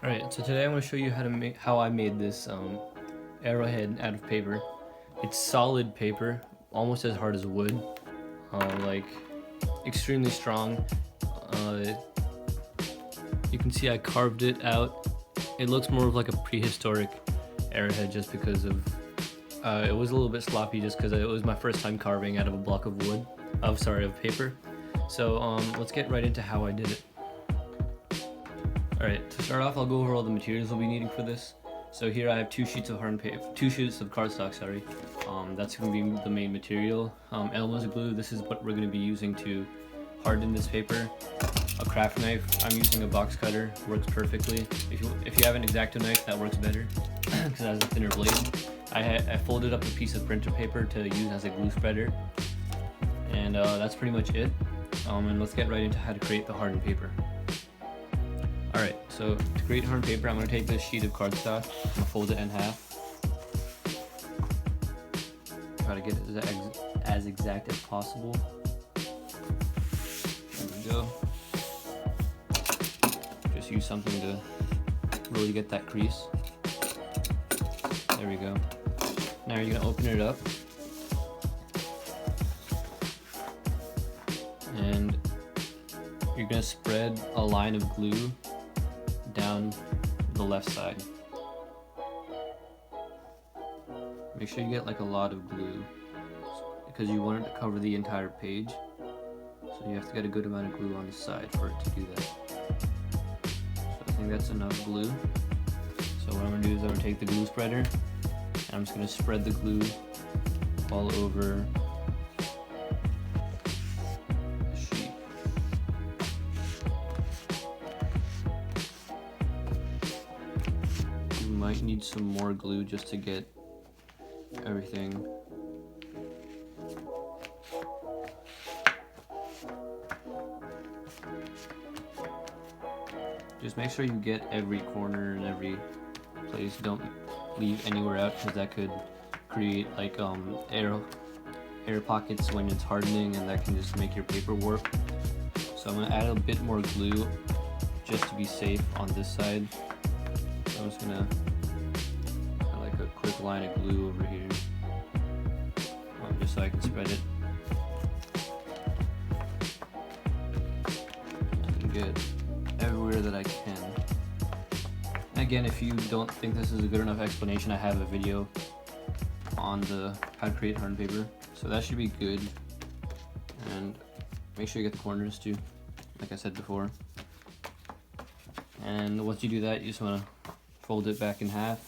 Alright, so today I'm going to show you how I made this arrowhead out of paper. It's solid paper, almost as hard as wood, like extremely strong. You can see I carved it out. It looks more of like a prehistoric arrowhead just because of it was a little bit sloppy just because it was my first time carving out of a block of wood, of paper. So let's get right into how I did it. Alright, to start off, I'll go over all the materials we'll be needing for this. So here I have two sheets of hardened paper, 2 sheets of cardstock, sorry. That's going to be the main material. Elmer's glue, this is what we're going to be using to harden this paper. A craft knife, I'm using a box cutter, works perfectly. If you have an X-Acto knife, that works better because it has a thinner blade. I folded up a piece of printer paper to use as a glue spreader. And that's pretty much it. And let's get right into how to create the hardened paper. Alright, so to create hardened paper, I'm going to take this sheet of cardstock, I'm going to fold it in half. Try to get it as exact as possible. There we go. Just use something to really get that crease. There we go. Now you're going to open it up. And you're going to spread a line of glue down the left side. Make sure you get like a lot of glue because you want it to cover the entire page. So you have to get a good amount of glue on the side for it to do that. So I think that's enough glue. So what I'm going to do is I'm going to take the glue spreader and I'm just going to spread the glue all over the sheet. You might need some more glue just to get everything. Just make sure you get every corner and every place. Don't leave anywhere out because that could create like air pockets when it's hardening, and that can just make your paper warp. So I'm going to add a bit more glue just to be safe on this side. So I'm just going to add like a quick line of glue over here, just so I can spread it and get everywhere that I can. Again, if you don't think this is a good enough explanation, I have a video on how to create hardened paper, so that should be good. And make sure you get the corners too, like I said before. And once you do that, you just want to fold it back in half,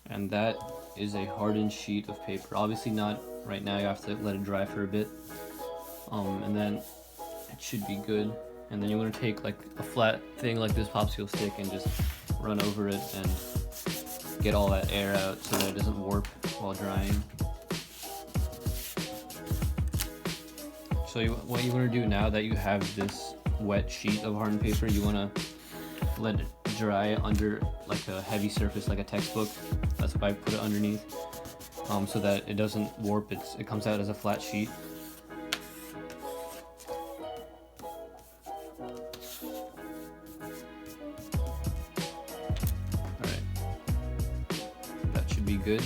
and that is a hardened sheet of paper. Obviously not right now, you have to let it dry for a bit, and then it should be good. And then you want to take like a flat thing like this popsicle stick and just run over it and get all that air out so that it doesn't warp while drying. So what you want to do now that you have this wet sheet of hardened paper, you want to let it dry under like a heavy surface like a textbook. That's why I put it underneath, so that it doesn't warp. It comes out as a flat sheet. Be good.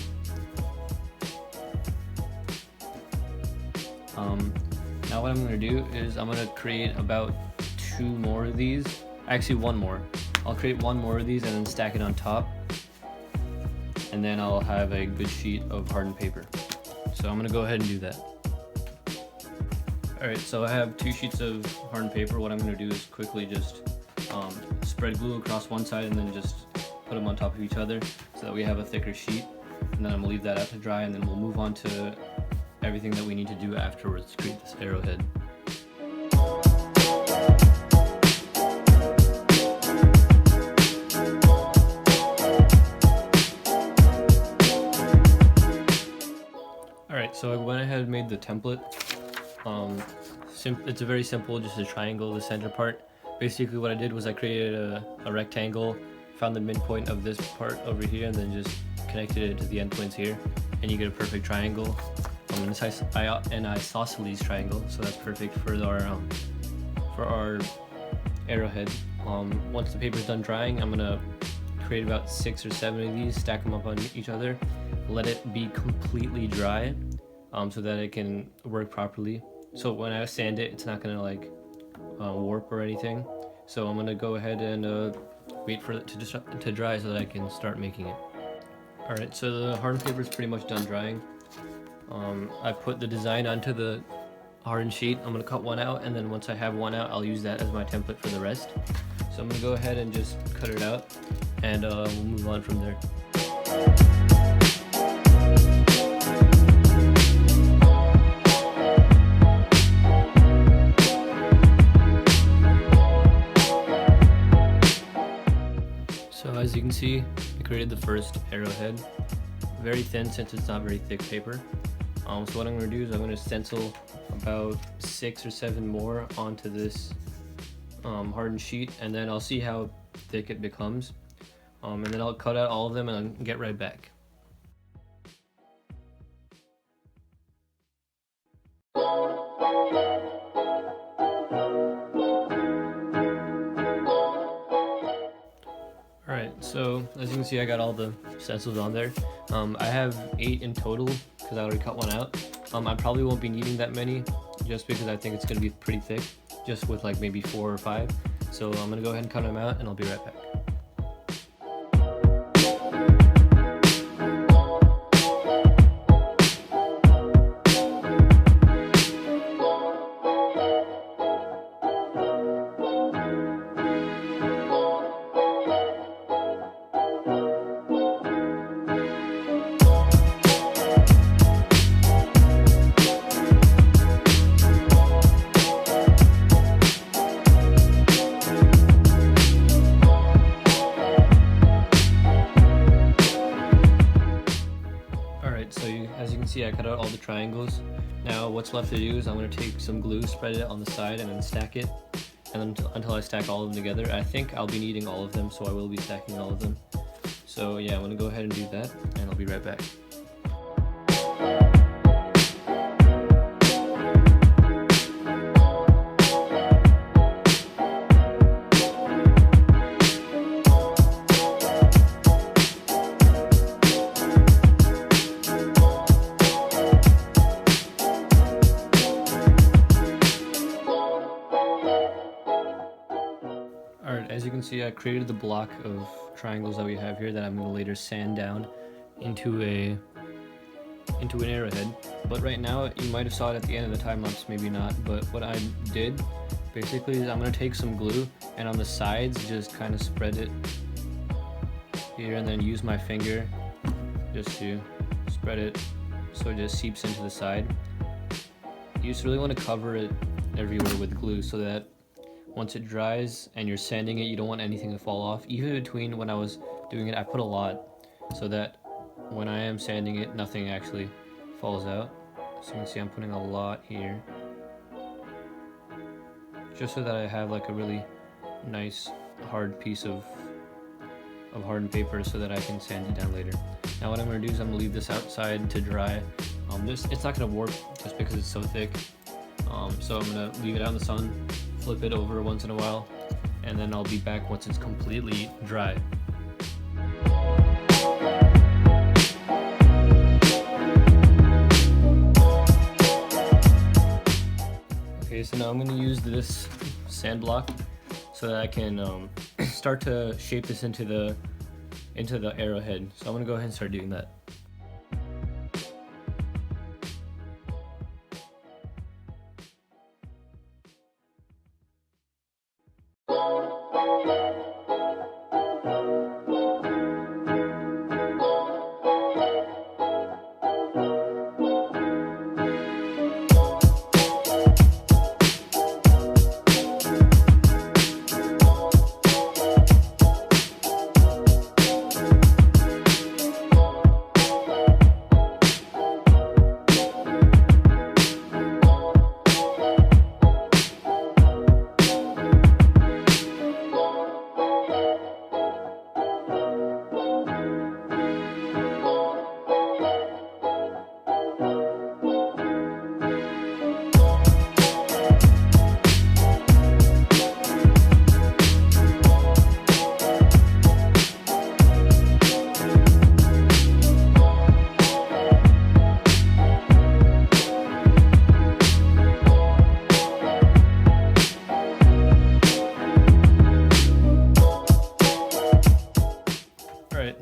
Now what I'm going to do is I'm going to create about 2 more of these. Actually, 1 more. I'll create 1 more of these and then stack it on top, and then I'll have a good sheet of hardened paper. So I'm going to go ahead and do that. Alright, so I have 2 sheets of hardened paper. What I'm going to do is quickly just spread glue across one side and then just put them on top of each other so that we have a thicker sheet. And then I'm going to leave that out to dry, and then we'll move on to everything that we need to do afterwards to create this arrowhead. Alright, so I went ahead and made the template. It's a very simple, just a triangle, the center part. Basically what I did was I created a rectangle, found the midpoint of this part over here, and then just connected it to the endpoints here, and you get a perfect triangle. An isosceles triangle, so that's perfect for our arrowhead. Once the paper's done drying, I'm gonna create about 6 or 7 of these, stack them up on each other, let it be completely dry, so that it can work properly. So when I sand it, it's not gonna like warp or anything. So I'm gonna go ahead and wait for it to dry so that I can start making it. Alright, so the hardened paper is pretty much done drying. I put the design onto the hardened sheet. I'm gonna cut one out, and then once I have one out, I'll use that as my template for the rest. So I'm gonna go ahead and just cut it out, and we'll move on from there. So as you can see, I created the first arrowhead. Very thin since it's not very thick paper. So what I'm going to do is I'm going to stencil about 6 or 7 more onto this hardened sheet, and then I'll see how thick it becomes. And then I'll cut out all of them and I'll get right back. Alright, so as you can see, I got all the stencils on there. I have 8 in total because I already cut one out. I probably won't be needing that many just because I think it's going to be pretty thick, just with like maybe 4 or 5. So I'm going to go ahead and cut them out and I'll be right back. As you can see, I cut out all the triangles. Now what's left to do is I'm going to take some glue, spread it on the side, and then stack it, and then until I stack all of them together. I think I'll be needing all of them, so I will be stacking all of them. So yeah, I'm going to go ahead and do that, and I'll be right back. Alright, as you can see, I created the block of triangles that we have here that I'm going to later sand down into an arrowhead. But right now, you might have saw it at the end of the time lapse, maybe not, but what I did basically is I'm going to take some glue and on the sides just kind of spread it here, and then use my finger just to spread it so it just seeps into the side. You just really want to cover it everywhere with glue so that once it dries and you're sanding it, you don't want anything to fall off. Even between when I was doing it, I put a lot so that when I am sanding it, nothing actually falls out. So you can see I'm putting a lot here, just so that I have like a really nice hard piece of hardened paper so that I can sand it down later. Now what I'm going to do is I'm going to leave this outside to dry. It's not going to warp just because it's so thick. So I'm going to leave it out in the sun, flip it over once in a while, and then I'll be back once it's completely dry. Okay, so now I'm going to use this sand block so that I can start to shape this into the arrowhead. So I'm going to go ahead and start doing that.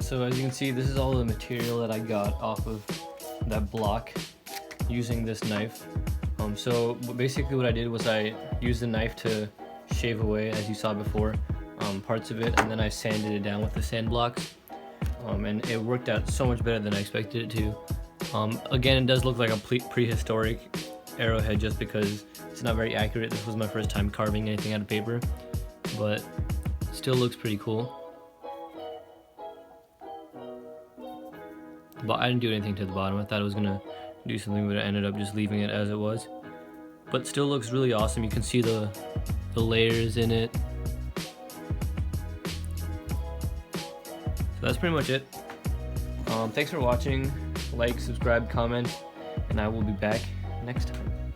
So as you can see, this is all the material that I got off of that block using this knife. So basically what I did was I used the knife to shave away, as you saw before, parts of it, and then I sanded it down with the sand blocks. And it worked out so much better than I expected it to. Again, it does look like a prehistoric arrowhead just because it's not very accurate. This was my first time carving anything out of paper, but still looks pretty cool. But I didn't do anything to the bottom. I thought I was gonna do something, but I ended up just leaving it as it was. But still looks really awesome. You can see the layers in it. So that's pretty much it. Thanks for watching. Like, subscribe, comment, and I will be back next time.